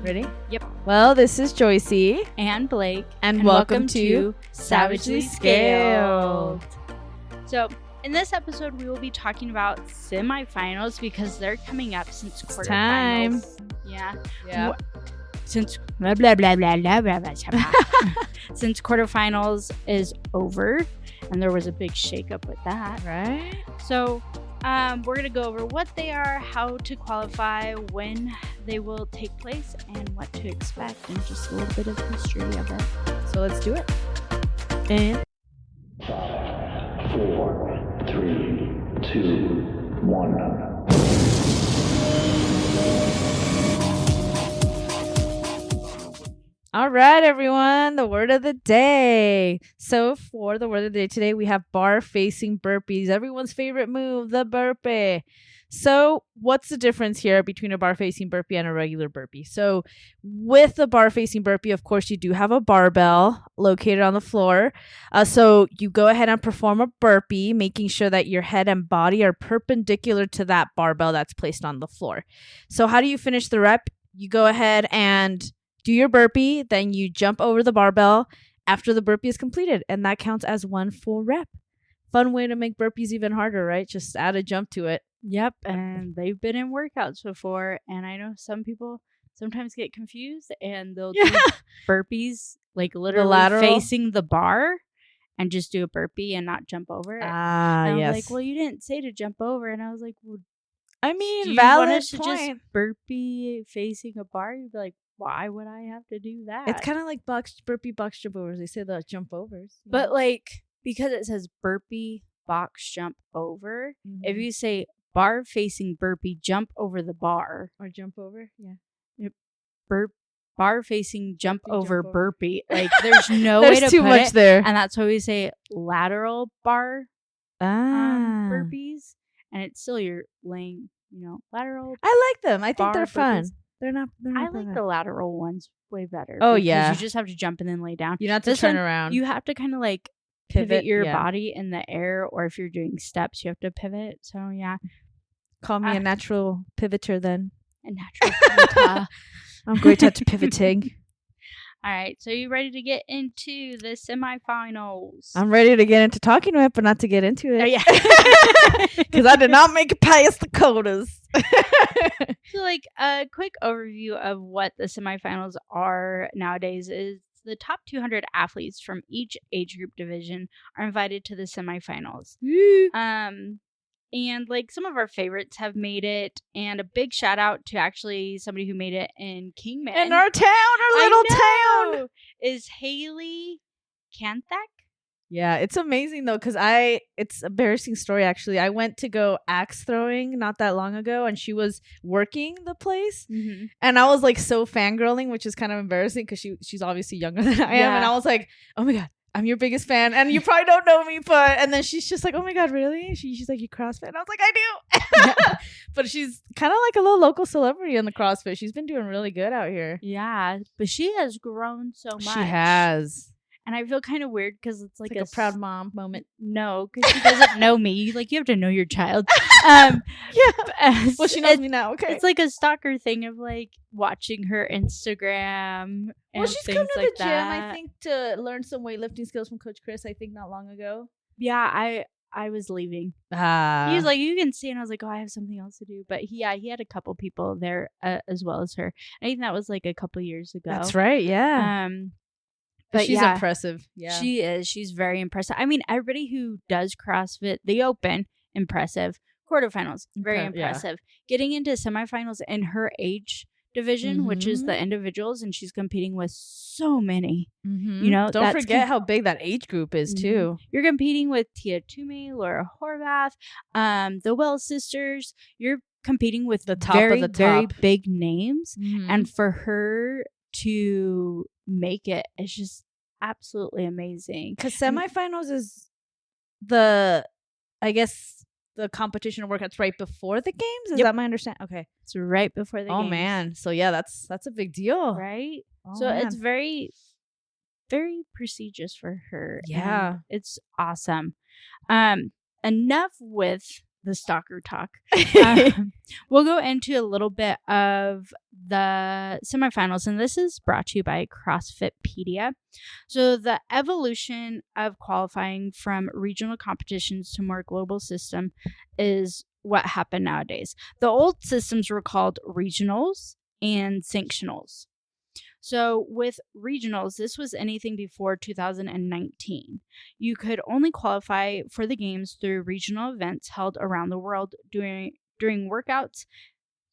Ready? Yep. Well, this is Joycey. And Blake. And welcome to Savagely Scaled. So, in this episode, we will be talking about semifinals because they're coming up since quarterfinals. Time. Yeah. Since blah, blah, blah, blah, blah, blah, blah, since quarterfinals is over, and there was a big shakeup with that. Right? So, we're going to go over what they are, how to qualify, when they will take place, and what to expect, and just a little bit of history of it. So let's do it. And 5, 4, 3, 2, 1. all right, everyone, the word of the day. So for the word of the day today, we have bar facing burpees, everyone's favorite move, the burpee. So what's the difference here between a bar facing burpee and a regular burpee? So with the bar facing burpee, of course, you do have a barbell located on the floor. So you go ahead and perform a burpee, making sure that your head and body are perpendicular to that barbell that's placed on the floor. So how do you finish the rep? You go ahead and do your burpee, then you jump over the barbell after the burpee is completed, and that counts as one full rep. Fun way to make burpees even harder, right? Just add a jump to it. Yep, and they've been in workouts before, and I know some people sometimes get confused, and they'll do burpees, like literally facing the bar, and just do a burpee and not jump over it. And Yes. I was like, well, you didn't say to jump over, and I was like, well, I mean, do you valid want us to point. just burpee facing a bar? You'd be like, why would I have to do that? It's kind of like burpee box jump overs. They say the jump overs. But like, because it says burpee box jump over, if you say bar facing burpee jump over the bar, or jump over, bar facing jump Burpee, over jump over. burpee, like there's no there's way to too put much it. there. And that's why we say lateral bar burpees, and it's still you're laying, lateral. I like them. I think bar they're fun. burpees. They're not. I like the lateral ones way better. Oh, because yeah. you just have to jump and then lay down. You don't have to This turn one, around. You have to kind of like pivot your yeah. body in the air, or if you're doing steps, you have to pivot. So yeah, Call me a natural pivoter then. a natural pivoter. I'm great at pivoting. All right, so you ready to get into the semifinals? I'm ready to get into talking to it, but not to get into it. Oh, yeah. Because I did not make it past the quotas. So, like, a quick overview of what the semifinals are nowadays is the top 200 athletes from each age group division are invited to the semifinals. And like some of our favorites have made it, and a big shout out to actually somebody who made it in Kingman. In our town, our little town. Is Haley Kanthak. Yeah, it's amazing though, because it's an embarrassing story actually. I went to go axe throwing not that long ago, and she was working the place, and I was like so fangirling, which is kind of embarrassing because she's obviously younger than I am, and I was like, oh my god, I'm your biggest fan, and you probably don't know me, and then she's just like, oh my god, really? She's like, you CrossFit? And I was like, I do. But she's kind of like a little local celebrity in the CrossFit. She's been doing really good out here. Yeah, but she has grown so much. She has. And I feel kind of weird because it's like a proud mom moment. No, because she doesn't know me. Like, you have to know your child. Yeah. Well, she knows me now. Okay. It's like a stalker thing of like watching her Instagram. Well, she's come to like the gym, I think, to learn some weightlifting skills from Coach Chris, I think not long ago. Yeah, I was leaving. He was like, you can stay. And I was like, oh, I have something else to do. But he had a couple people there as well as her. I think that was like a couple years ago. That's right. Yeah. But she's impressive. Yeah. She is. She's very impressive. I mean, everybody who does CrossFit, the Open, impressive. Quarterfinals, very impressive. Yeah. Getting into semifinals in her age division, which is the individuals, and she's competing with so many. Don't forget how big that age group is too. You're competing with Tia Toomey, Laura Horvath, the Wells sisters. You're competing with the top very, of the top. very big names, and for her to make it, it's just absolutely amazing. Because semifinals is the competition workouts right before the games. Is that my understanding? Okay, it's right before the games. Oh man, so yeah, that's a big deal, right? Oh, so man. It's very, very prestigious for her. Yeah, it's awesome. Enough with the stalker talk. We'll go into a little bit of the semifinals, and this is brought to you by CrossFitpedia. So the evolution of qualifying from regional competitions to more global system is what happened nowadays. The old systems were called regionals and sanctionals. So with regionals, this was anything before 2019. You could only qualify for the games through regional events held around the world doing workouts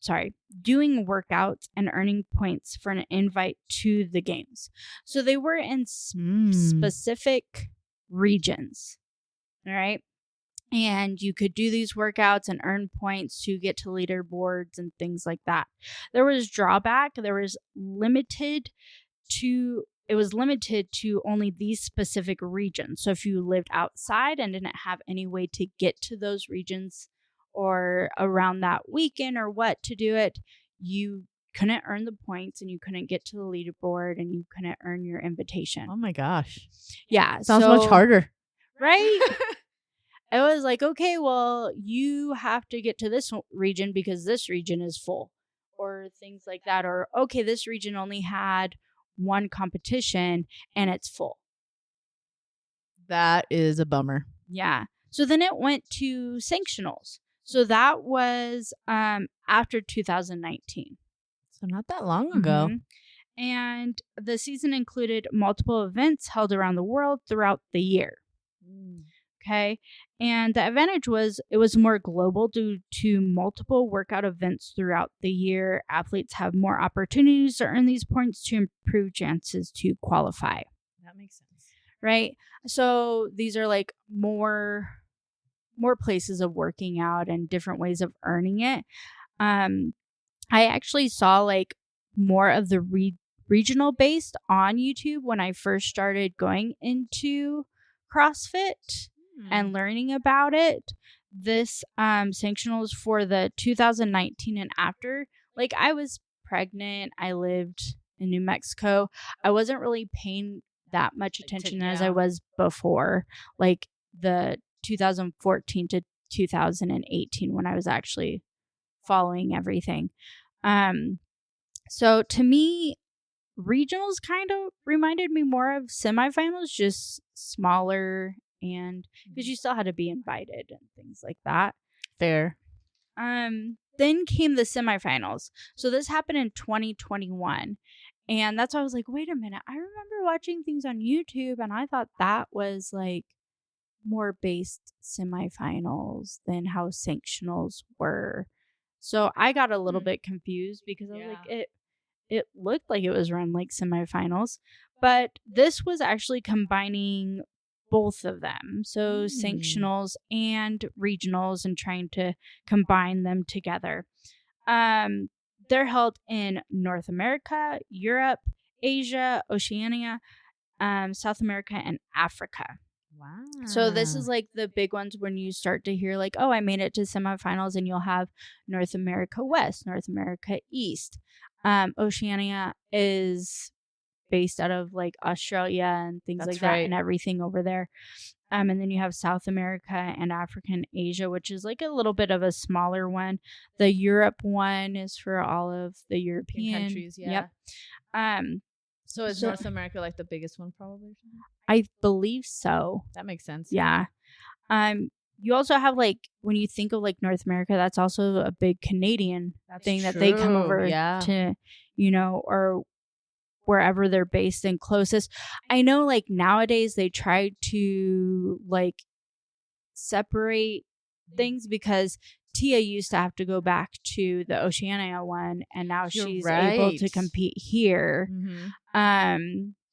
and earning points for an invite to the games. So they were in specific regions. All right. And you could do these workouts and earn points to get to leaderboards and things like that. There was drawback. It was limited to only these specific regions. So if you lived outside and didn't have any way to get to those regions or around that weekend or what to do it, you couldn't earn the points and you couldn't get to the leaderboard and you couldn't earn your invitation. Oh my gosh. Yeah. Sounds much harder. Right? It was like, okay, well, you have to get to this region because this region is full or things like that. Or, okay, this region only had one competition and it's full. That is a bummer. Yeah. So then it went to sanctionals. So that was after 2019. So not that long ago. And the season included multiple events held around the world throughout the year. Okay. And the advantage was it was more global due to multiple workout events throughout the year. Athletes have more opportunities to earn these points to improve chances to qualify. That makes sense. Right. So these are like more places of working out and different ways of earning it. I actually saw like more of the regional based on YouTube when I first started going into CrossFit and learning about it. This sanctionals for the 2019 and after, like I was pregnant, I lived in New Mexico. I wasn't really paying that much attention as I was before, like the 2014 to 2018 when I was actually following everything. So to me, regionals kind of reminded me more of semifinals, just smaller, and because you still had to be invited and things like that. Fair. Then came the semifinals. So this happened in 2021. And that's why I was like, wait a minute. I remember watching things on YouTube and I thought that was like more based semifinals than how sanctionals were. So I got a little bit confused because I was like, it looked like it was run like semifinals, but this was actually combining both of them. So sanctionals and regionals and trying to combine them together. They're held in North America, Europe, Asia, Oceania, South America, and Africa. Wow. So this is like the big ones when you start to hear like, oh, I made it to semifinals, and you'll have North America West, North America East. Oceania is based out of like Australia and things like that and everything over there. And then you have South America and Africa and Asia, which is like a little bit of a smaller one. The Europe one is for all of the European countries. Yeah. Yep. So is North America like the biggest one probably? I believe so. That makes sense. Yeah. You also have like, when you think of like North America, that's also a big Canadian thing that they come over to, or wherever they're based and closest. I know like nowadays they try to like separate things because Tia used to have to go back to the Oceania one and now she's able to compete here.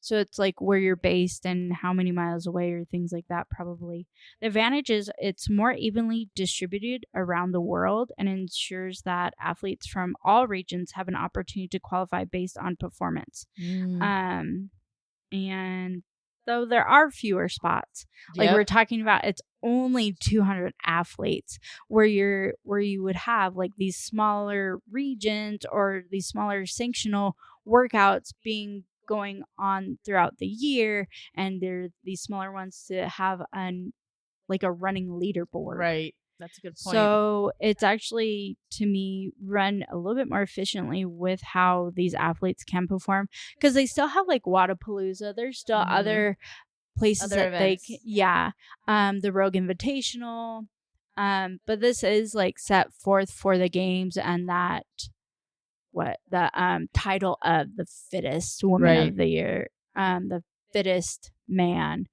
So it's like where you're based and how many miles away or things like that probably. The advantage is it's more evenly distributed around the world and ensures that athletes from all regions have an opportunity to qualify based on performance. And though there are fewer spots, like we're talking about, it's only 200 athletes where you would have like these smaller regions or these smaller sanctional workouts going on throughout the year, and there are these smaller ones to have a running leaderboard. Right. That's a good point. So it's actually, to me, run a little bit more efficiently with how these athletes can perform, because they still have like Wadapalooza. There's still other places Other that events. the Rogue Invitational. But this is like set forth for the games, and that the title of the fittest woman of the year, the fittest man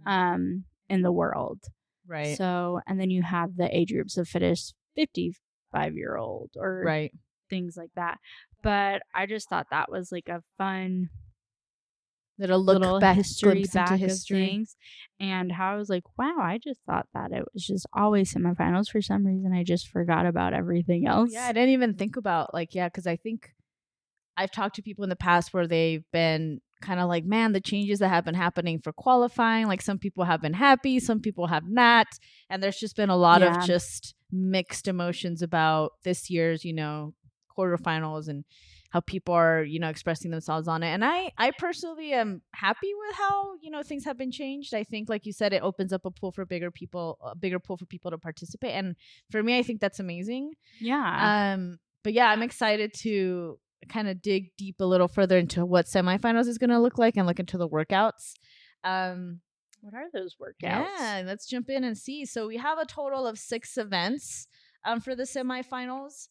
in the world. Right. So, and then you have the age groups of fittest 55-year-old or things like that. But I just thought that was like a fun little back, history back of things, and how I was like, wow, I just thought that it was just always semifinals. For some reason, I just forgot about everything else. Yeah, I didn't even think about because I think I've talked to people in the past where they've been kind of like, man, the changes that have been happening for qualifying, like some people have been happy, some people have not, and there's just been a lot of just mixed emotions about this year's quarterfinals and how people are expressing themselves on it. And I personally am happy with how things have been changed. I think, like you said, it opens up a pool for bigger pool for people to participate, and for me, I think that's amazing. But yeah, I'm excited to kind of dig deep a little further into what semifinals is going to look like and look into the workouts. What are those workouts? Yeah, let's jump in and see. So we have a total of 6 events for the semifinals.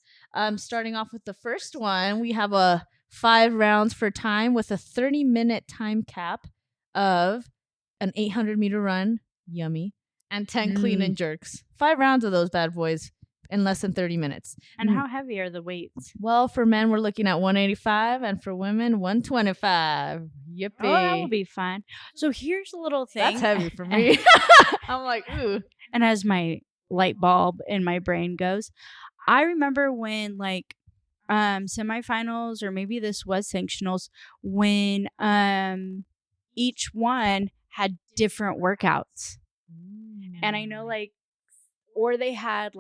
Starting off with the first one, we have a 5 rounds for time with a 30-minute time cap of an 800-meter run, yummy, and 10 clean and jerks. 5 rounds of those bad boys in less than 30 minutes. And how heavy are the weights? Well, for men, we're looking at 185, and for women, 125. Yippee. Oh, that will be fun. So here's a little thing. That's heavy for me. I'm like, ooh. And as my light bulb in my brain goes, I remember when semifinals, or maybe this was sanctionals, when each one had different workouts. And I know or they had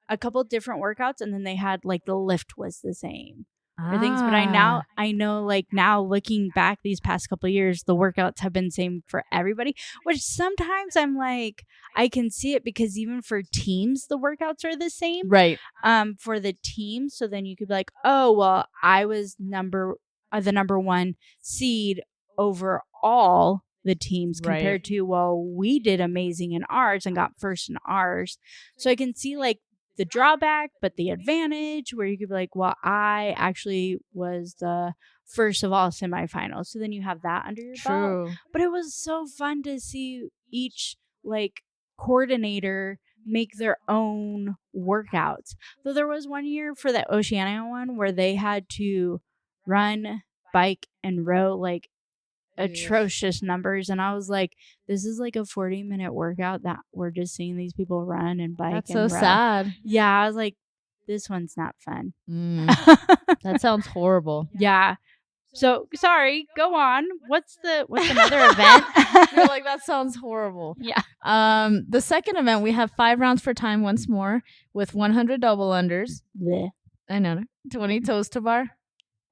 a couple different workouts, and then they had the lift was the same or things. But I know now looking back these past couple of years, the workouts have been same for everybody, which sometimes I'm like, I can see it, because even for teams, the workouts are the same. Right. For the team. So then you could be like, oh, well, I was the number 1 seed overall the teams compared to, well, we did amazing in ours and got first in ours. So I can see the drawback, but the advantage, where you could be like, well, I actually was the first of all semifinals. So then you have that under your belt. But it was so fun to see each coordinator make their own workouts. So there was one year for the Oceania one where they had to run, bike, and row atrocious numbers, and I was like, this is a 40-minute workout that we're just seeing these people run and bike. That's so sad. Yeah, I was like, this one's not fun. That sounds horrible. Yeah. So sorry, go on. What's another event? You're like, that sounds horrible. Yeah. The second event, we have 5 rounds for time once more with 100 double unders. Blech. I know. 20 toes to bar.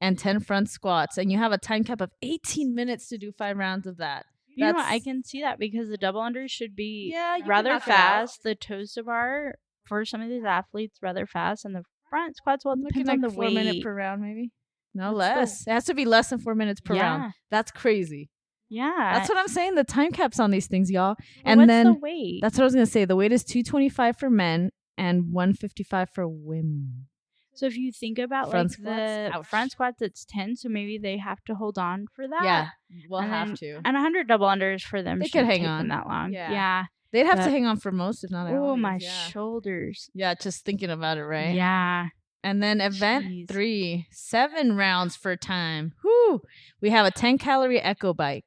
And 10 front squats. And you have a time cap of 18 minutes to do 5 rounds of that. You know what? I can see that, because the double unders should be rather fast. The toes to bar for some of these athletes, rather fast. And the front squats, well, it depends on the 4 weight. minutes per round, maybe. No, less. It has to be less than 4 minutes per round. That's crazy. Yeah. That's what I'm saying. The time caps on these things, y'all. Well, and then the weight? That's what I was going to say. The weight is 225 for men and 155 for women. So if you think about front squats, it's 10, so maybe they have to hold on for that. Yeah, we'll have to. And 100 double unders for them. They could hang on that long. Yeah. They'd have to hang on for most, if not all. Oh, my shoulders. Yeah, just thinking about it, right? Yeah. And then event 3, 7 rounds for time. Whoo! We have a 10-calorie echo bike,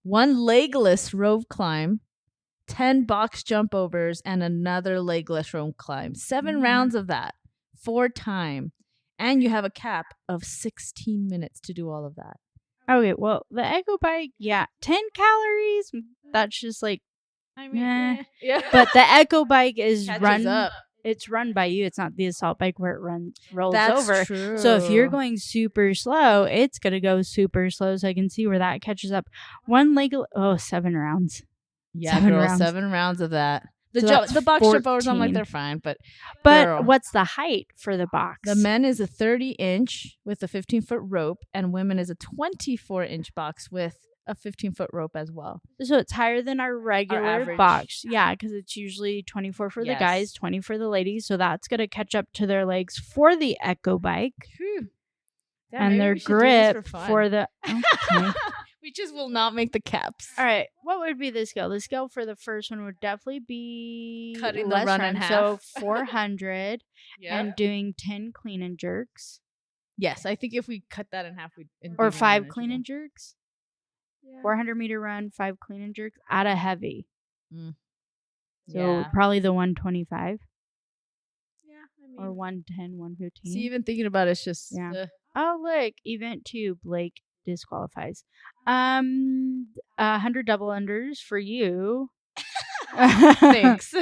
1 legless rope climb, 10 box jump overs, and another legless rope climb. 7 rounds of that. For time, and you have a cap of 16 minutes to do all of that. Okay, well, the echo bike, 10 calories. That's just yeah. But the echo bike is it's run by you. It's not the assault bike where it rolls over. True. So if you're going super slow, it's gonna go super slow. So I can see where that catches up. 7 rounds. Yeah, 7 rounds of that. The box jump overs, I'm like, 14. they're fine, but But what's the height for the box? the men is a 30-inch with a 15-foot rope, and women is a 24-inch box with a 15-foot rope as well. So it's higher than our regular average. box. Yeah, because it's usually 24 for the Yes. guys, 20 for the ladies. So that's going to catch up to their legs for the Echo Bike. Whew. And their grip for the... Okay. We just will not make the caps. All right. What would be the scale? The scale for the first one would definitely be... Cutting the less run in So half. 400 Yeah. and doing 10 clean and jerks. Yes, I think if we cut that in half, we'd... Or 5 clean and jerks. Yeah. 400-meter run, 5 clean and jerks at a heavy. Mm. So Yeah. probably the 125 Yeah, I mean... or 110, 115. See, even thinking about it's just... Yeah. Oh, look, event 2, Blake disqualifies. 100 double unders for you. Thanks.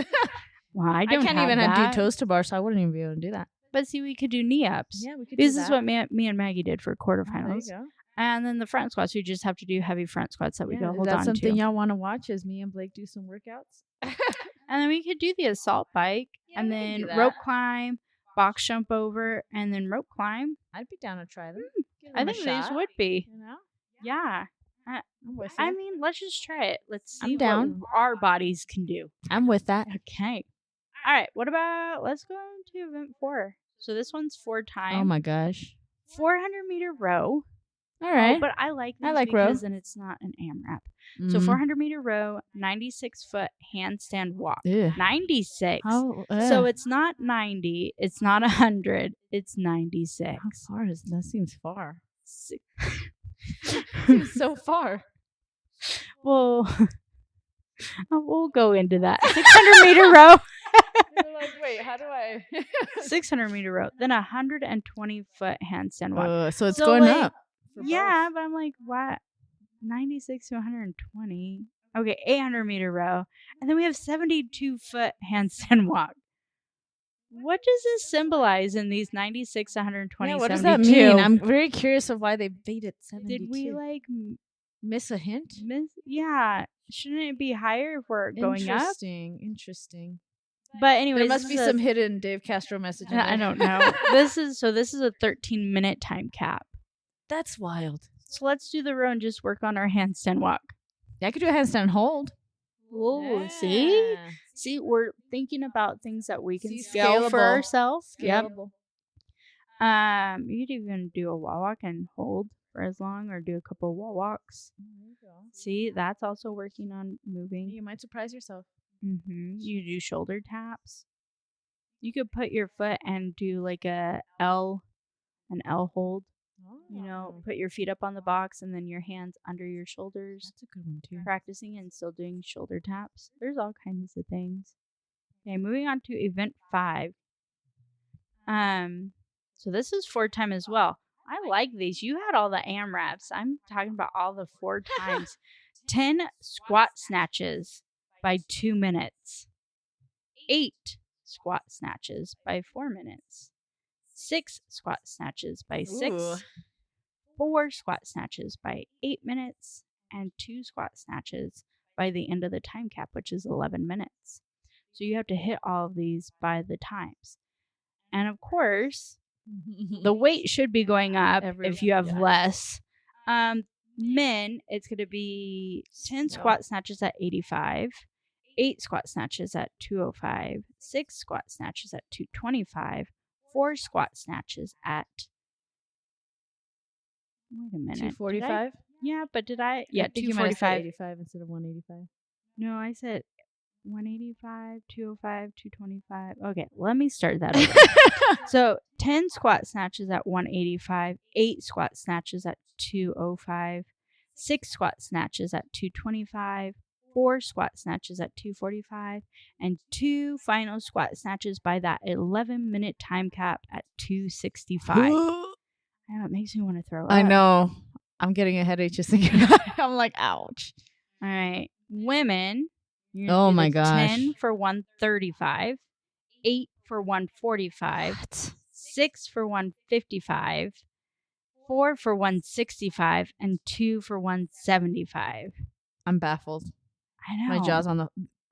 Well, I I don't can't have even that. do toes to bar, so I wouldn't even be able to do that. But see, we could do knee ups. Yeah, we could This do is that. what me and Maggie did for Oh, there quarterfinals. you go. And then the front squats, we just have to do heavy front squats that we Yeah, go if hold that's on something to. y'all want to watch is me and Blake do some workouts. And then we could do the assault bike, Yeah, and we can then do that. rope climb, box jump over, and then rope climb. I'd be down to try them. Give I them a think these shot, would be. You know? Yeah. I'm with I you. mean, let's just try it. Let's I'm see down. what our bodies can do. I'm with that. Okay. All right. What about, let's go into event 4. So this one's 4 times. Oh my gosh. 400-meter row. All right. Oh, but I like these I like row. because then it's not an AMRAP. So 400-meter row, 96-foot handstand walk. Ugh. 96. How, So it's not 90. It's not 100. It's 96. how far is that? Seems far. Si- Seems so far. Well, we'll go into that. 600-meter row. You're like, wait, how do I? 600-meter row. Then 120-foot handstand walk. So it's So, going like, up. for Yeah, both. but I'm like, what? 96 to 120. Okay, 800-meter row. And then we have 72-foot handstand walk. What does this symbolize in these 96, 120, Yeah, what does 72? that mean? I'm very curious of why they made it 72. Did we like miss a hint? miss? Yeah. Shouldn't it be higher if we're going up? Interesting. But anyways, There must this be is some hidden Dave Castro message. In I there. don't know. This is a 13-minute time cap. That's wild. So let's do the row and just work on our handstand walk. Yeah, I could do a handstand hold. Whoa, see? See, we're thinking about things that we can See, scale for scalable. ourselves. Yep. Scalable. You could even do a wall walk and hold for as long, or do a couple wall walks. There you go. See, that's also working on moving. You might surprise yourself. You do shoulder taps. You could put your foot and do like an L hold. You know, put your feet up on the box and then your hands under your shoulders. That's a good one too. Practicing and still doing shoulder taps. There's all kinds of things. Okay, moving on to event 5. So this is 4 time as well. I like these. You had all the AMRAPs. I'm talking about all the 4 times. 10 squat snatches by 2 minutes. 8 squat snatches by 4 minutes. 6 squat snatches by 6. Ooh. 4 squat snatches by 8 minutes. And 2 squat snatches by the end of the time cap, which is 11 minutes. So you have to hit all of these by the times. And of course, the weight should be going up if you have less. Men, it's going to be 10 squat snatches at 85, 8 squat snatches at 205, 6 squat snatches at 225, 4 squat snatches at... Wait a minute. 245? Yeah, but did I? Yeah, I think you might have said 245. 85 instead of 185. No, I said 185, 205, 225. Okay, let me start that over. So 10 squat snatches at 185, 8 squat snatches at 205, 6 squat snatches at 225, 4 squat snatches at 245, and 2 final squat snatches by that 11-minute time cap at 265. I know, it makes me want to throw up. I know. I'm getting a headache just thinking about it. I'm like, ouch. All right. Women. You're gonna Oh do my the gosh. 10 for 135, 8 for 145, What? 6 for 155, 4 for 165, and 2 for 175. I'm baffled. I know. My jaw's on the...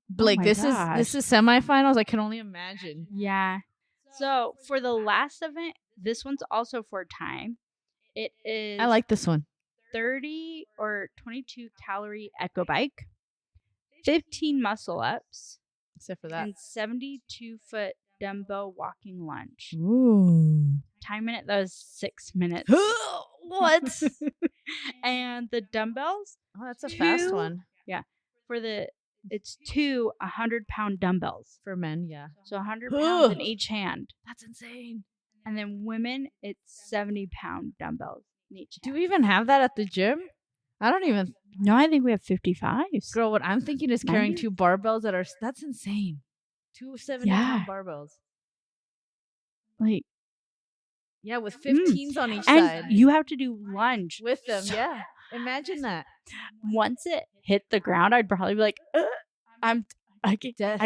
Blake, this is semifinals. I can only imagine. Yeah. So for the last event, this one's also for time. It is. I like this one. 30 or 22 calorie echo bike, 15 muscle ups, except for that, and 72-foot dumbbell walking lunge. Ooh. Time in it, that was 6 minutes. What? And the dumbbells. Oh, that's a fast one. Yeah. It's 2 100-pound dumbbells. For men, yeah. So 100 pounds in each hand. That's insane. And then women, it's 70-pound dumbbells in each hand. Do we even have that at the gym? I don't even. No, I think we have 55s. Girl, what I'm thinking is carrying 2 barbells that are. That's insane. 2 70-pound barbells. Like. Yeah, with 15s on each and side. You have to do lunge with them. Yeah. Imagine that. Once it hit the ground, I'd probably be like, I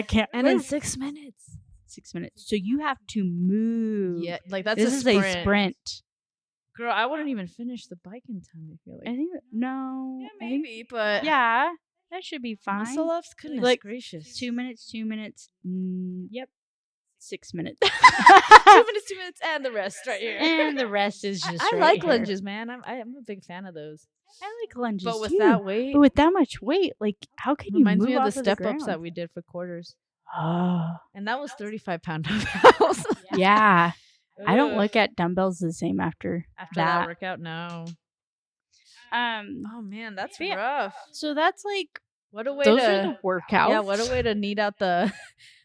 can't. And in 6 minutes. 6 minutes. So you have to move. Yeah, like that's this a sprint. Is a sprint. Girl, I wouldn't even finish the bike in time, I feel like. I think no. Yeah, maybe, but yeah, that should be fine. Muscle ups, goodness gracious. 2 minutes, 2 minutes. Yep. 6 minutes. 2 minutes, 2 minutes, and the rest right here. And the rest is just. I like lunges, man. I'm a big fan of those. I like lunges, but with that weight, but with that much weight, like how can you reminds move me of off the step the ups that we did for quarters. Oh, and that was 35-pound dumbbells. Yeah, I don't look at dumbbells the same after that workout. No. Oh man, that's rough. So that's like what a way those to are the workouts. Yeah, what a way to knead out the.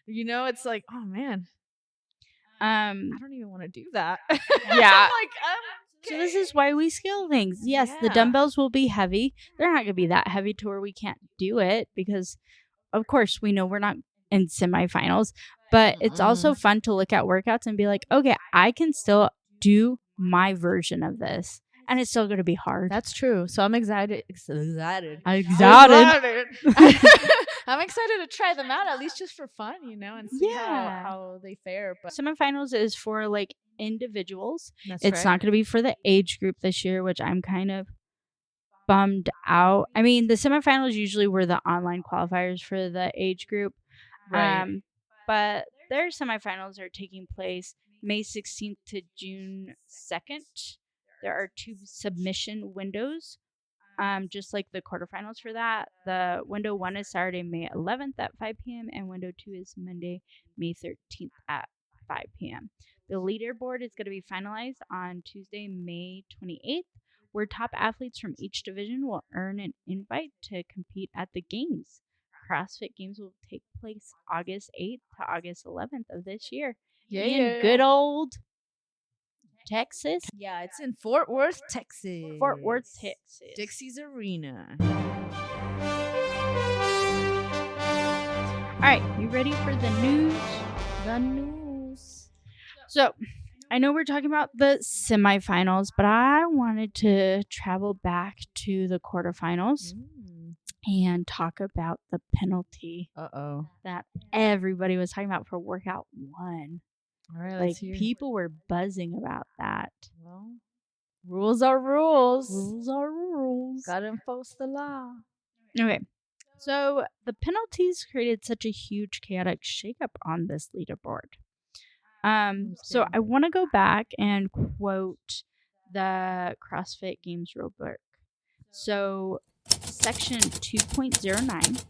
It's like, oh man. I don't even want to do that. Yeah. Okay. So this is why we scale things. Yes, the dumbbells will be heavy. They're not going to be that heavy to where we can't do it because, of course, we know we're not in semifinals. But it's also fun to look at workouts and be like, okay, I can still do my version of this. And it's still going to be hard. That's true. So I'm excited. I'm excited to try them out, at least just for fun, and see how they fare. But semifinals is for like individuals. That's it's not going to be for the age group this year, which I'm kind of bummed out. I mean, the semifinals usually were the online qualifiers for the age group. Right. But their semifinals are taking place May 16th to June 2nd. There are 2 submission windows, just like the quarterfinals for that. The window 1 is Saturday, May 11th at 5 p.m. and window 2 is Monday, May 13th at 5 p.m. The leaderboard is going to be finalized on Tuesday, May 28th, where top athletes from each division will earn an invite to compete at the games. CrossFit Games will take place August 8th to August 11th of this year in good old Texas. Yeah, it's in Fort Worth, Texas. Fort Worth, Texas. Dixie's Arena. All right, you ready for the news? The news. So, I know we're talking about the semifinals, but I wanted to travel back to the quarterfinals and talk about the penalty that everybody was talking about for workout 1. All right, like people were buzzing about that. Well, rules are rules. Rules are rules. Gotta enforce the law. Okay, so the penalties created such a huge chaotic shakeup on this leaderboard. So I want to go back and quote the CrossFit Games rulebook. So section 2.09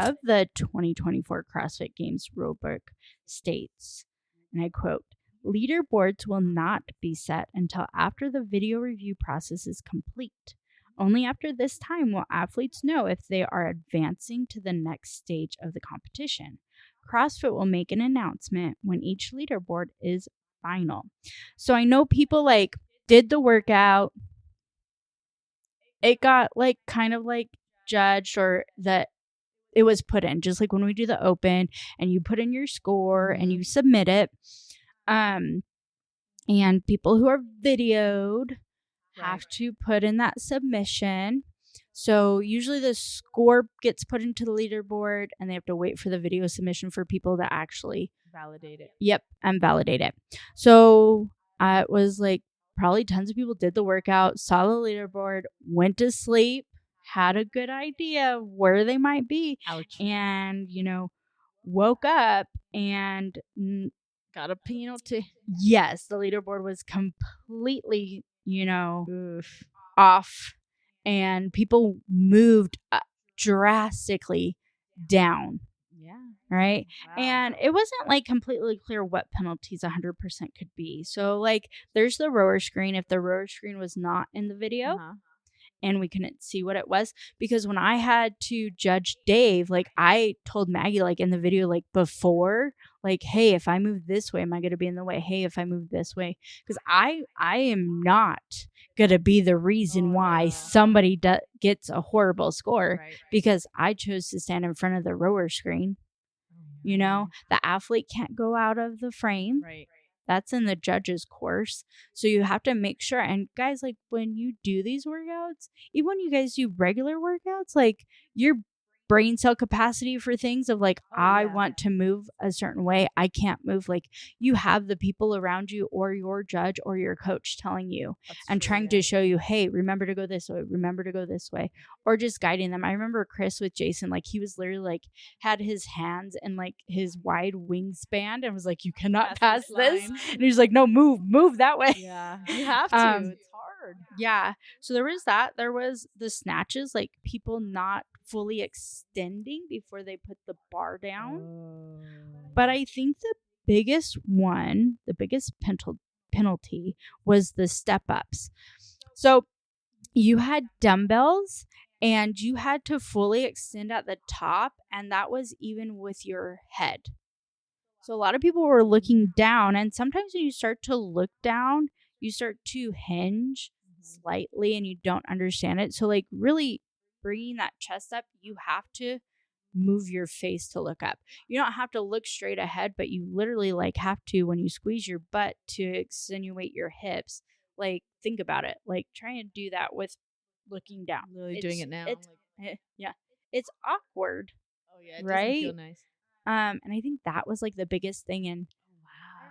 of the 2024 CrossFit Games rulebook states, and I quote, "Leaderboards will not be set until after the video review process is complete. Only after this time will athletes know if they are advancing to the next stage of the competition. CrossFit will make an announcement when each leaderboard is final." So I know people did the workout. It got kind of judged, or that it was put in, just like when we do the open and you put in your score and you submit it. And people who are videoed have to put in that submission. So usually the score gets put into the leaderboard and they have to wait for the video submission for people to actually validate it. Yep, and validate it. So it was probably tons of people did the workout, saw the leaderboard, went to sleep, had a good idea of where they might be. Ouch. And, woke up and Got a penalty. yes, the leaderboard was completely, Oof. off, and people moved drastically down. Yeah. Right. Wow. And it wasn't like completely clear what penalties 100% could be. So like there's the rower screen. If the rower screen was not in the video, and we couldn't see what it was, because when I had to judge Dave, like I told Maggie, like in the video, like before, like, hey, if I move this way, am I going to be in the way? Hey, if I move this way, because I am not going to be the reason why somebody gets a horrible score, because I chose to stand in front of the rower screen. The athlete can't go out of the frame. Right. That's in the judge's course. So you have to make sure. And guys, like when you do these workouts, even when you guys do regular workouts, like your brain cell capacity for things of like, I want to move a certain way. I can't move. Like you have the people around you or your judge or your coach telling you and trying to show you, hey, remember to go this way. Remember to go this way. Or just guiding them. I remember Chris with Jason, like he was literally like had his hands in like his wide wingspan and was like, you cannot pass this. And he's like, no, move that way. Yeah, you have to. It's hard. Yeah. So there was that. There was the snatches, like people not fully extending before they put the bar down. But I think the biggest penalty was the step ups. So you had dumbbells and you had to fully extend at the top, and that was even with your head. So a lot of people were looking down, and sometimes when you start to look down, you start to hinge slightly and you don't understand it. So like really bringing that chest up, you have to move your face to look up. You don't have to look straight ahead, but you literally like have to, when you squeeze your butt to extenuate your hips, like think about it, like try and do that with looking down. Literally doing it now. It's awkward. Oh yeah, it right? doesn't feel nice. And I think that was like the biggest thing. And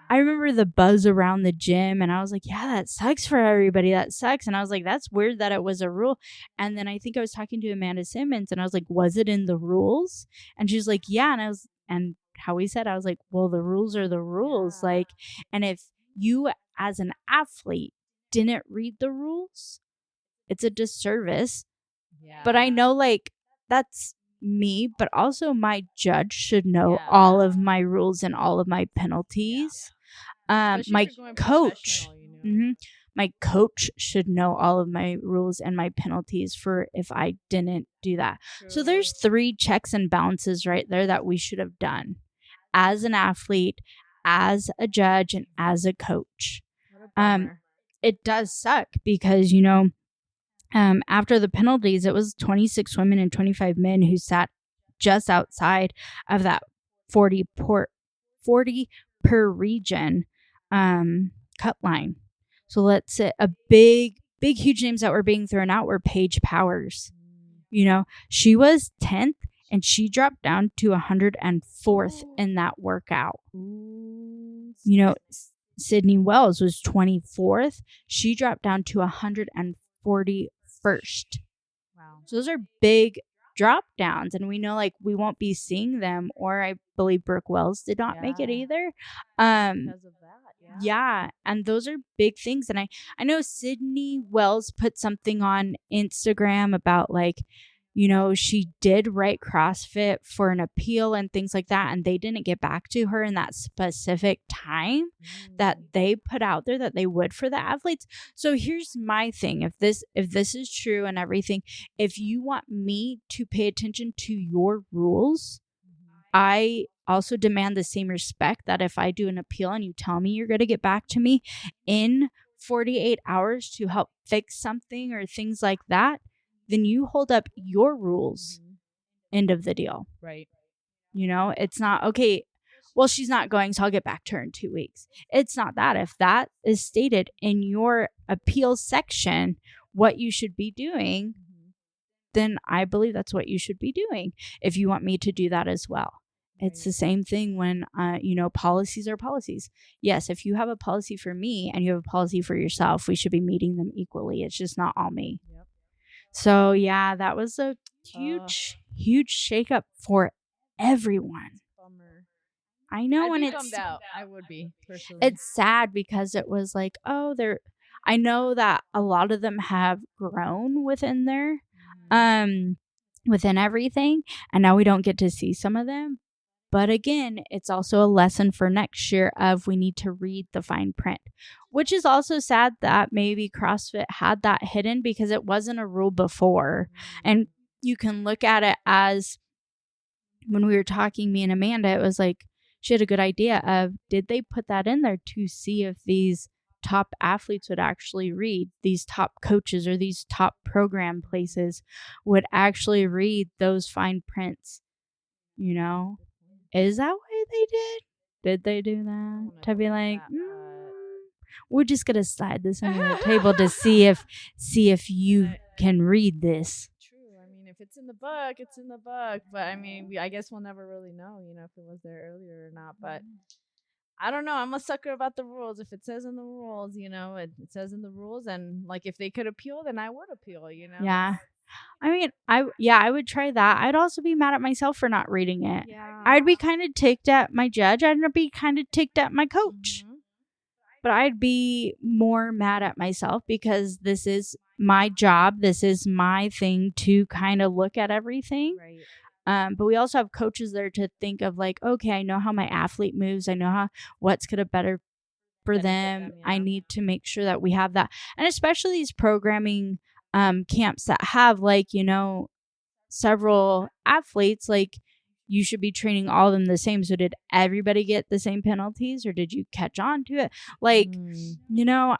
I remember the buzz around the gym, and I was like, yeah, that sucks for everybody. That sucks. And I was like, that's weird that it was a rule. And then I think I was talking to Amanda Simmons, and I was like, was it in the rules? And she was like, yeah. And how we said, I was like, well, the rules are the rules. Yeah. Like, and if you as an athlete didn't read the rules, it's a disservice. Yeah. But I know like that's me, but also my judge should know all of my rules and all of my penalties. My coach, my coach should know all of my rules and my penalties for if I didn't do that. True. So there's 3 checks and balances right there that we should have done as an athlete, as a judge, and as a coach. It does suck because, after the penalties, it was 26 women and 25 men who sat just outside of that 40 per region cut line. So let's say a big, huge names that were being thrown out were Paige Powers. She was 10th and she dropped down to 104th in that workout. Sydney Wells was 24th. She dropped down to 141st. Wow. So those are big drop downs, and we know like we won't be seeing them, or I believe Brooke Wells did not make it either. Because of that. Yeah. And those are big things. And I know Sydney Wells put something on Instagram about like, she did write CrossFit for an appeal and things like that, and they didn't get back to her in that specific time that they put out there that they would for the athletes. So here's my thing. If this is true and everything, if you want me to pay attention to your rules, I also demand the same respect that if I do an appeal and you tell me you're going to get back to me in 48 hours to help fix something or things like that, then you hold up your rules. End of the deal. Right. It's not, okay, well, she's not going, so I'll get back to her in 2 weeks. It's not that. If that is stated in your appeal section, what you should be doing, then I believe that's what you should be doing if you want me to do that as well. It's the same thing when, policies are policies. Yes, if you have a policy for me and you have a policy for yourself, we should be meeting them equally. It's just not all me. Yep. So yeah, that was a huge shakeup for everyone. Bummer. I know, I'd and be it's bummed out. I would be personally. it's sad because it was like, oh, I know that a lot of them have grown within within everything, and now we don't get to see some of them. But again, it's also a lesson for next year of we need to read the fine print, which is also sad that maybe CrossFit had that hidden because it wasn't a rule before. And you can look at it as when we were talking, me and Amanda, it was like she had a good idea of, did they put that in there to see if these top athletes would actually read, these top coaches or these top program places would actually read those fine prints, you know? Is that what they did? Did they do that? To be like, we're just gonna slide this under the table to see if you can read this. True. I mean, if it's in the book, it's in the book. But I mean, I guess we'll never really know, if it was there earlier or not. But I don't know. I'm a sucker about the rules. If it says in the rules, it says in the rules, and like if they could appeal, then I would appeal. Yeah. I mean, I would try that. I'd also be mad at myself for not reading it. Yeah. I'd be kind of ticked at my judge. I'd be kind of ticked at my coach. Mm-hmm. But I'd be more mad at myself because this is my job. This is my thing to kind of look at everything. Right. But we also have coaches there to think of like, okay, I know how my athlete moves. I know what's going to better for them. Yeah. I need to make sure that we have that. And especially these programming camps that have like, several athletes, like you should be training all of them the same. So did everybody get the same penalties or did you catch on to it? Like,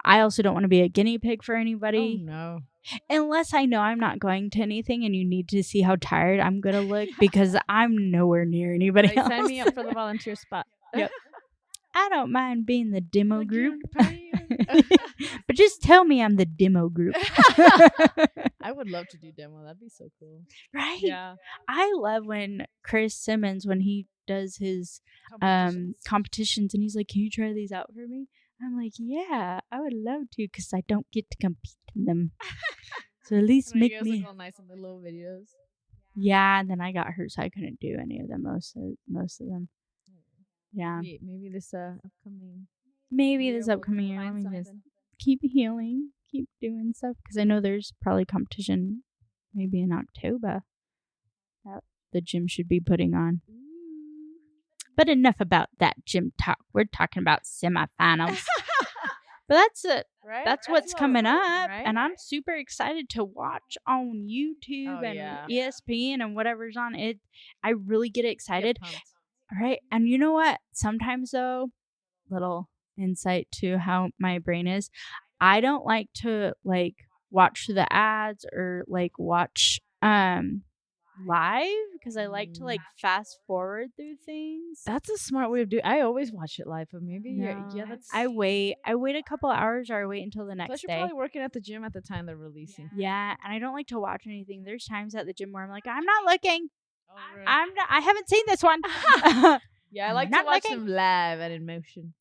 I also don't want to be a guinea pig for anybody. Oh, no. Unless I know I'm not going to anything and you need to see how tired I'm going to look because I'm nowhere near anybody else. Sign me up for the volunteer spot. Yep. I don't mind being the demo group. But just tell me I'm the demo group. I would love to do demo. That'd be so cool. Right? Yeah. I love when Chris Simmons, when he does his competitions and he's like, can you try these out for me? I'm like, yeah, I would love to because I don't get to compete in them. So at least make me all nice in the little videos. Yeah, and then I got hurt, so I couldn't do any of them. Most of them. Yeah. Maybe this upcoming. Maybe this upcoming year, let me just keep healing, keep doing stuff because I know there's probably competition maybe in October that the gym should be putting on. But enough about that gym talk. We're talking about semifinals. But that's it. Right? That's what's coming up. Right? And I'm super excited to watch on YouTube and ESPN and whatever's on it. I really get excited. All right. And you know what? Sometimes, though, little insight to how my brain is, I don't like to watch the ads or watch live because I like to fast forward through things. That's a smart way of doing. I always watch it live, but maybe that's. I wait a couple hours or I wait until the next Plus, day. you're probably working at the gym at the time they're releasing. Yeah, and I don't like to watch anything. There's times at the gym where I'm like, I'm not looking. Oh, really? I haven't seen this one. Yeah, I like to watch them live and in motion.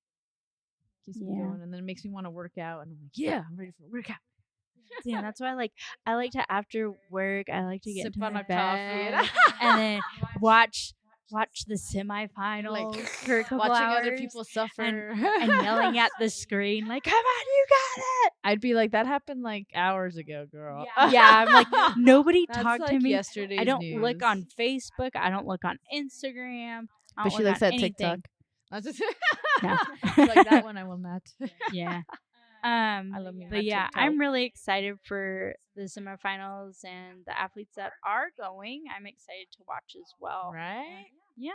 Keeps me going, and then it makes me want to work out, and I'm like, yeah, I'm ready for a workout. Yeah, that's why I like to after work I like to get Sip into on my a bed coffee and then watch the semifinals for a couple watching hours other people suffer and yelling at the screen like, come on, you got it. I'd be like, that happened hours ago, girl. Yeah, I'm like, nobody talked to me. Yesterday's I don't news. look on Facebook. I don't look on Instagram. But she looks at TikTok. No. Like that one I will not. Yeah. I love me. But yeah, I'm really excited for the semifinals and the athletes that are going. I'm excited to watch as well. Right? Yeah.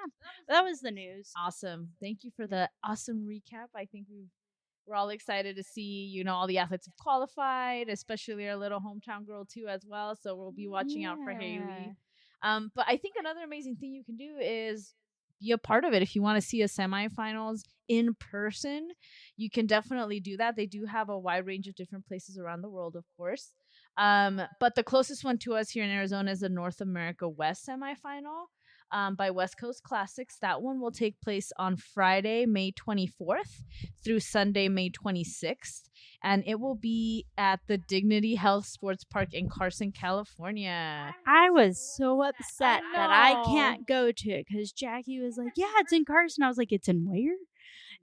That was the news. Awesome. Thank you for the awesome recap. I think we're all excited to see, all the athletes have qualified, especially our little hometown girl too as well. So we'll be watching out for Haley. But I think another amazing thing you can do is be a part of it. If you want to see a semifinals in person, you can definitely do that. They do have a wide range of different places around the world, of course. But the closest one to us here in Arizona is the North America West semifinal. by West Coast Classics. That one will take place on Friday, May 24th through Sunday, May 26th. And it will be at the Dignity Health Sports Park in Carson, California. I was so upset that I know. can't go to it because Jackie was like, yeah, it's in Carson. I was like, it's in where?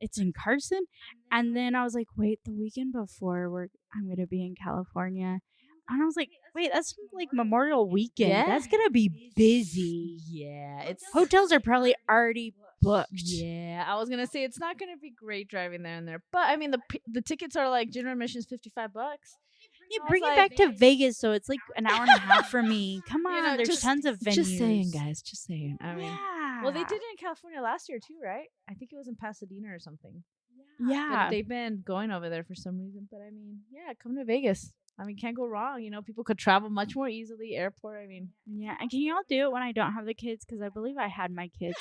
It's in Carson. And then I was like, wait, the weekend before I'm going to be in California. And I was like, wait, that's like Memorial Weekend. Yeah. That's going to be busy. Yeah, it's Hotels are probably already booked. Yeah, I was gonna say it's not gonna be great driving there and there, but I mean the tickets are like general admission is $55. Yeah, I bring was it like- back to Vegas, so it's like an hour and a half for me. Come on, You know, there's just- tons of venues. Just saying, guys. Just saying. I mean, Yeah. well, they did it in California last year too, right? I think it was in Pasadena or something. Yeah. But they've been going over there for some reason. But I mean, yeah, come to Vegas. I mean, can't go wrong. You know, people could travel much more easily. Airport. I mean, Yeah, and can y'all do it when I don't have the kids? Because I believe I had my kids.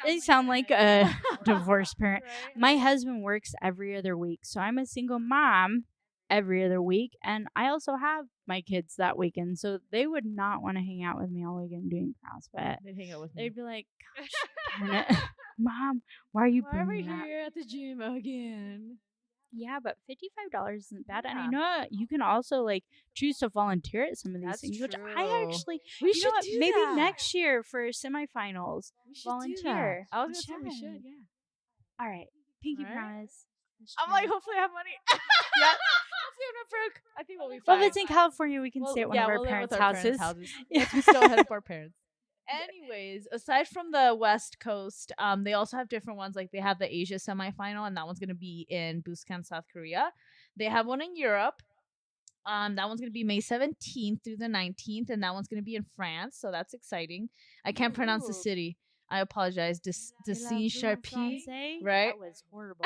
They sound like a divorced parent. My husband works every other week, so I'm a single mom every other week, and I also have my kids that weekend, so they would not want to hang out with me all weekend doing CrossFit. They'd hang out with me. They'd be like, "Gosh, darn it, Mom, why are you Why are we bringing that?" here at the gym again? Yeah, but $55 isn't bad. And Yeah. you know what? You can also like choose to volunteer at some of these That's things, which I true. actually We you should know what? do Maybe that. next year for semifinals. We should do volunteer. that. I was We gonna say we should. should. Yeah. All right, pinky Right? promise. Let's I'm try. like, hopefully I have money. Yeah. Hopefully I'm not broke. I think we'll be fine. Well, if it's in California, we can stay at one of our we'll live parents' with our houses. Yeah. Yes, we still help our parents. Anyways, aside from the West Coast, they also have different ones. Like they have the Asia semifinal, and that one's gonna be in Busan, South Korea. They have one in Europe. That one's gonna be May 17th through the 19th, and that one's gonna be in France. So that's exciting. I can't pronounce the Ooh. city. I apologize. Decine Sharpie. right? That was horrible.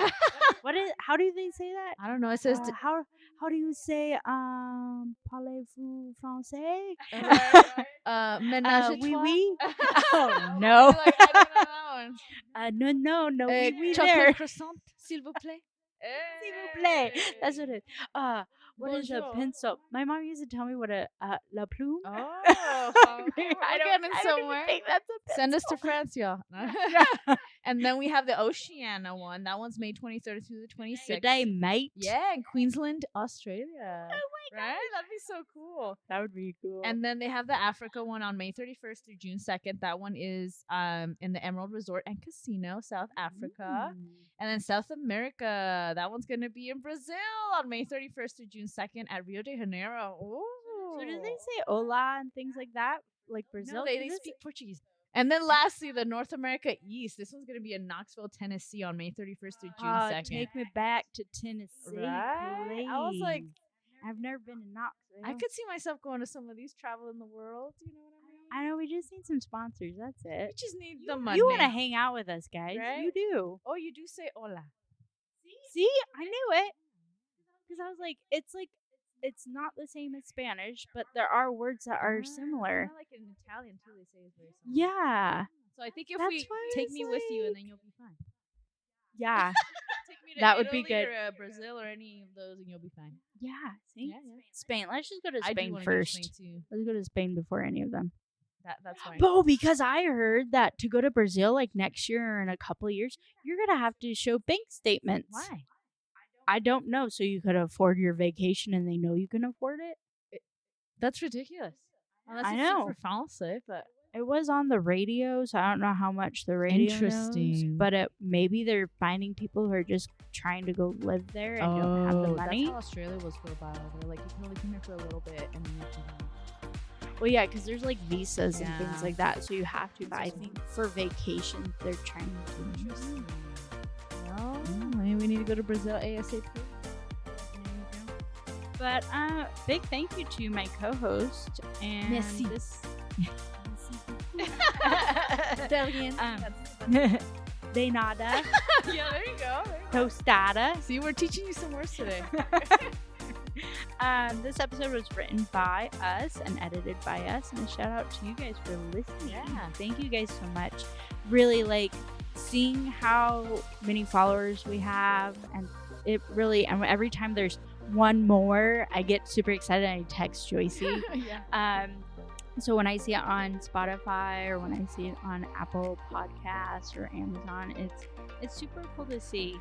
What is? How do they say that? I don't know. It says How do you say parlez-vous français? ménage à Oui, trois. oui. Oh no. Like, I don't know that one. No, oui, oui, chocolate there. croissant, s'il vous plaît. S'il vous plaît. That's what it. What is a Bonjour. pencil? My mom used to tell me what a la plume. Oh, I I don't getting even somewhere. think that's a Send us to pencil. France, y'all. And then we have the Oceania one. That one's May 23rd through the 26th. Good day, mate. Yeah, in Queensland, Australia. Oh my Right? That'd be so cool. That would be cool. And then they have the Africa one on May 31st through June 2nd. That one is in the Emerald Resort and Casino, South Africa. And then South America, that one's going to be in Brazil on May 31st through June 2nd at Rio de Janeiro. Ooh. So do they say hola and things like that? Like Brazil? No, they Do speak Portuguese. And then lastly, the North America East. This one's going to be in Knoxville, Tennessee on May 31st through June 2nd. Take me back to Tennessee. Right? I was like, please. I've never been to Knoxville. I could see myself going to some of these travel in the world. You know what I mean? I know, we just need some sponsors. That's We it. just need the money. You want to hang out with us, guys. Right? You do. Oh, you do say hola. See? I knew it. Because I was like, it's not the same as Spanish, but there are words that are similar. Kinda like in Italian too, they say it's very similar. Yeah. So I think if That's we why I take was me with you, and like- then you'll be fine. Yeah. Take me to That would be Italy good. Or Brazil or any of those, and you'll be fine. Yeah. See? Yeah, yeah. Spain. Let's just go to I do Spain wanna go to first. Spain too. Let's go to Spain before any of them. That's fine. Oh, because I heard that to go to Brazil like next year or in a couple of years, you're going to have to show bank statements. Why? I don't know. So you could afford your vacation and they know you can afford it? That's ridiculous. Unless I it's know. super fancy, but It was on the radio, so I don't know how much the radio knows, Interesting. but maybe they're finding people who are just trying to go live there and don't have the money. That's how Australia was for a while. They're like, you can only come here for a little bit, and then you have to leave. Well, yeah, because there's like visas and things Yeah. like that, so you have to. But I think for vacations, they're trying to. Interesting. Well, maybe we need to go to Brazil ASAP. But big thank you to my co-host and Merci. this. Italian. De nada, Yeah, there you go. tostada. See, we're teaching you some words today. This episode was written by us and edited by us, and a shout out to you guys for listening. Yeah. Thank you guys so much. Really like seeing how many followers we have, and it really, and every time there's one more, I get super excited and I text Joycey. Yeah. So when I see it on Spotify or when I see it on Apple Podcasts or Amazon, it's super cool to see.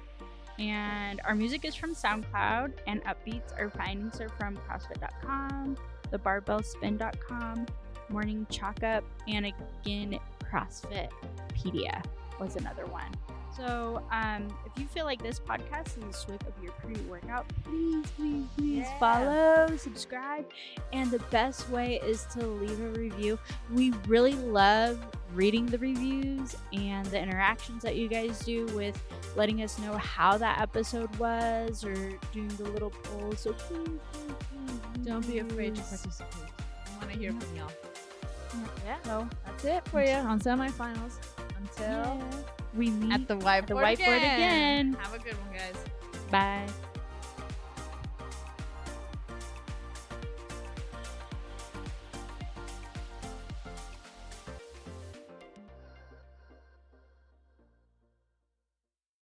And our music is from SoundCloud, and upbeats or findings are from CrossFit.com, thebarbellspin.com, Morning Chalk Up, and again, CrossFitpedia was another one. So if you feel like this podcast is a sweep of your pre-workout, please follow, subscribe. And the best way is to leave a review. We really love reading the reviews and the interactions that you guys do with letting us know how that episode was or doing the little polls. So please. Don't be afraid to participate. I want to hear from y'all. Yeah. So that's it for you on semifinals. Until we meet at the whiteboard again. Have a good one, guys. Bye.